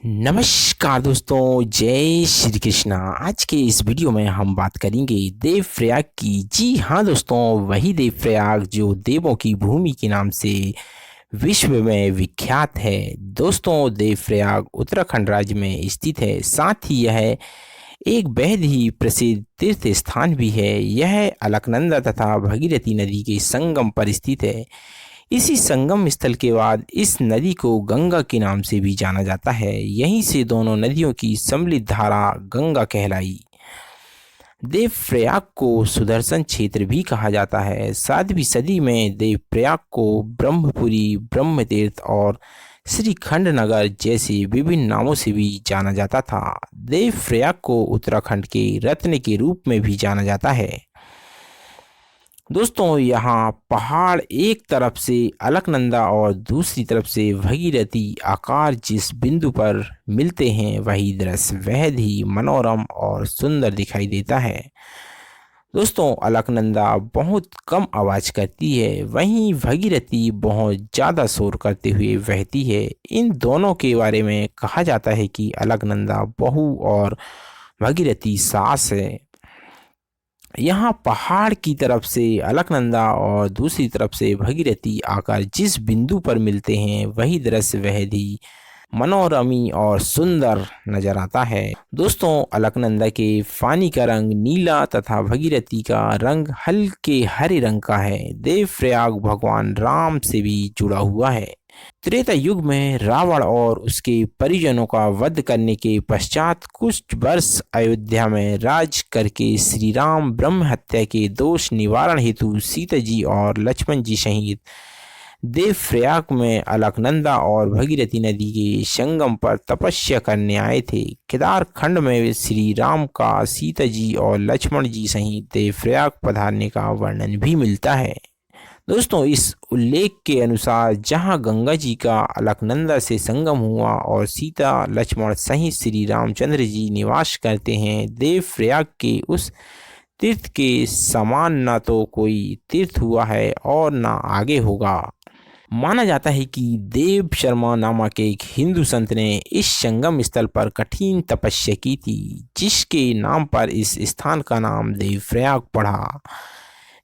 नमस्कार दोस्तों, जय श्री कृष्णा। आज के इस वीडियो में हम बात करेंगे देवप्रयाग की। जी हाँ दोस्तों, वही देवप्रयाग जो देवों की भूमि के नाम से विश्व में विख्यात है। दोस्तों, देवप्रयाग उत्तराखंड राज्य में स्थित है। साथ ही यह एक बेहद ही प्रसिद्ध तीर्थ स्थान भी है। यह अलकनंदा तथा भगीरथी नदी के संगम पर स्थित है। इसी संगम स्थल के बाद इस नदी को गंगा के नाम से भी जाना जाता है। यहीं से दोनों नदियों की सम्मिलित धारा गंगा कहलाई। देवप्रयाग को सुदर्शन क्षेत्र भी कहा जाता है। 7वीं सदी में देवप्रयाग को ब्रह्मपुरी, ब्रह्मतीर्थ और श्रीखंड नगर जैसे विभिन्न नामों से भी जाना जाता था। देवप्रयाग को उत्तराखंड के रत्न के रूप में भी जाना जाता है। दोस्तों, यहाँ पहाड़ एक तरफ से अलकनंदा और दूसरी तरफ से भगीरथी आकार जिस बिंदु पर मिलते हैं, वही दृश्य बेहद ही मनोरम और सुंदर दिखाई देता है। दोस्तों, अलकनंदा बहुत कम आवाज़ करती है, वहीं भगीरथी बहुत ज़्यादा शोर करते हुए बहती है। इन दोनों के बारे में कहा जाता है कि अलकनंदा बहू और भगीरथी सास है। यहाँ पहाड़ की तरफ से अलकनंदा और दूसरी तरफ से भगीरथी आकर जिस बिंदु पर मिलते हैं, वही दृश्य बेहद ही मनोरमी और सुंदर नजर आता है। दोस्तों, अलकनंदा के पानी का रंग नीला तथा भगीरथी का रंग हल्के हरे रंग का है। देवप्रयाग भगवान राम से भी जुड़ा हुआ है। त्रेता युग में रावण और उसके परिजनों का वध करने के पश्चात कुछ वर्ष अयोध्या में राज करके श्री राम ब्रह्म हत्या के दोष निवारण हेतु सीता जी और लक्ष्मण जी सहित देवप्रयाग में अलकनंदा और भगीरथी नदी के संगम पर तपस्या करने आए थे। केदार खंड में श्री राम का सीता जी और लक्ष्मण जी सहित देवप्रयाग पधारने का वर्णन भी मिलता है। दोस्तों, इस उल्लेख के अनुसार जहां गंगा जी का अलकनंदा से संगम हुआ और सीता लक्ष्मण सहित श्री रामचंद्र जी निवास करते हैं, देवप्रयाग के उस तीर्थ के समान न तो कोई तीर्थ हुआ है और न आगे होगा। माना जाता है कि देव शर्मा नामक एक हिंदू संत ने इस संगम स्थल पर कठिन तपस्या की थी, जिसके नाम पर इस स्थान का नाम देवप्रयाग पड़ा।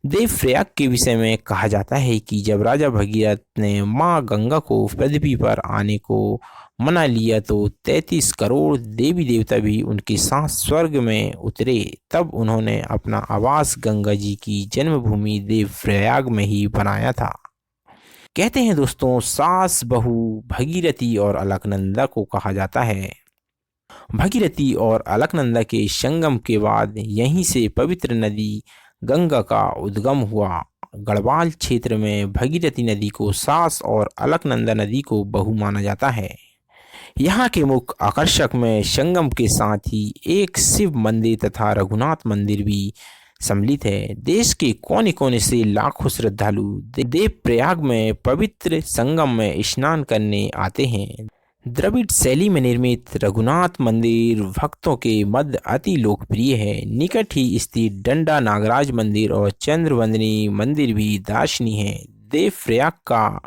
देवप्रयाग के विषय में कहा जाता है कि जब राजा भगीरथ ने माँ गंगा को पृथ्वी पर आने को मना लिया, तो 33 करोड़ देवी देवता भी उनके साथ स्वर्ग में उतरे। तब उन्होंने अपना आवास गंगा जी की जन्मभूमि देवप्रयाग में ही बनाया था। कहते हैं दोस्तों, सास बहू भगीरथी और अलकनंदा को कहा जाता है। भगीरथी और अलकनंदा के संगम के बाद यहीं से पवित्र नदी गंगा का उद्गम हुआ। गढ़वाल क्षेत्र में भगीरथी नदी को सास और अलकनंदा नदी को बहू माना जाता है। यहाँ के मुख्य आकर्षक में संगम के साथ ही एक शिव मंदिर तथा रघुनाथ मंदिर भी सम्मिलित है। देश के कोने कोने से लाखों श्रद्धालु देवप्रयाग में पवित्र संगम में स्नान करने आते हैं। द्रविड़ शैली में निर्मित रघुनाथ मंदिर भक्तों के मध्य अति लोकप्रिय है। निकट ही स्थित डंडा नागराज मंदिर और चंद्रवंदनी मंदिर भी दर्शनीय है। देवप्रयाग का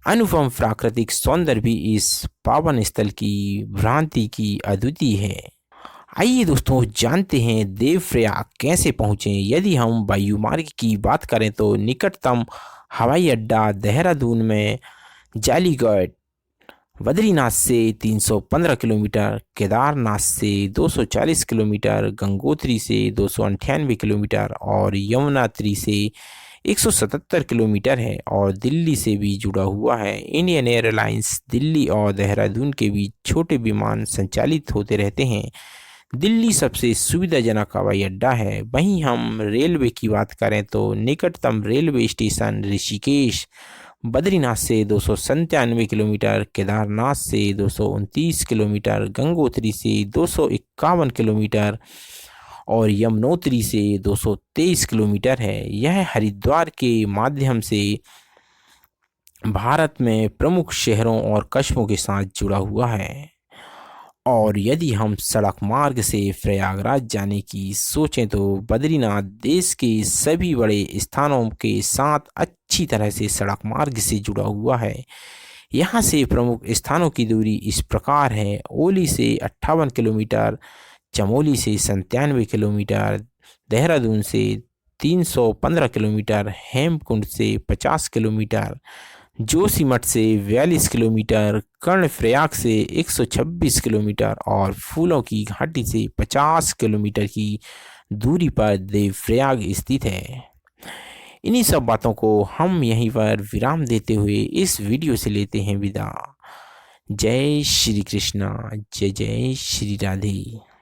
अनुपम प्राकृतिक सौंदर्य भी इस पावन स्थल की भ्रांति की अद्वितीय है। आइए दोस्तों, जानते हैं देवप्रयाग कैसे पहुँचें। यदि हम वायुमार्ग की बात करें तो निकटतम हवाई अड्डा देहरादून में जालीगढ़, बद्रीनाथ से 315 किलोमीटर, केदारनाथ से 240 किलोमीटर, गंगोत्री से 298 किलोमीटर और यमुनोत्री से 177 किलोमीटर है और दिल्ली से भी जुड़ा हुआ है। इंडियन एयरलाइंस दिल्ली और देहरादून के बीच छोटे विमान संचालित होते रहते हैं। दिल्ली सबसे सुविधाजनक हवाई अड्डा है। वहीं हम रेलवे की बात करें तो निकटतम रेलवे स्टेशन ऋषिकेश, बद्रीनाथ से 297 किलोमीटर, केदारनाथ से 229 किलोमीटर, गंगोत्री से 251 किलोमीटर और यमुनोत्री से 223 किलोमीटर है। यह हरिद्वार के माध्यम से भारत में प्रमुख शहरों और कस्बों के साथ जुड़ा हुआ है। और यदि हम सड़क मार्ग से प्रयागराज जाने की सोचें तो बद्रीनाथ देश के सभी बड़े स्थानों के साथ अच्छी तरह से सड़क मार्ग से जुड़ा हुआ है। यहाँ से प्रमुख स्थानों की दूरी इस प्रकार है: ओली से 58 किलोमीटर, चमोली से 97 किलोमीटर, देहरादून से 315 किलोमीटर, हेमकुंड से 50 किलोमीटर, जोशीमठ से 42 किलोमीटर, कर्णप्रयाग से 126 किलोमीटर और फूलों की घाटी से 50 किलोमीटर की दूरी पर देवप्रयाग स्थित है। इन्हीं सब बातों को हम यहीं पर विराम देते हुए इस वीडियो से लेते हैं विदा। जय श्री कृष्णा, जय जय श्री राधे।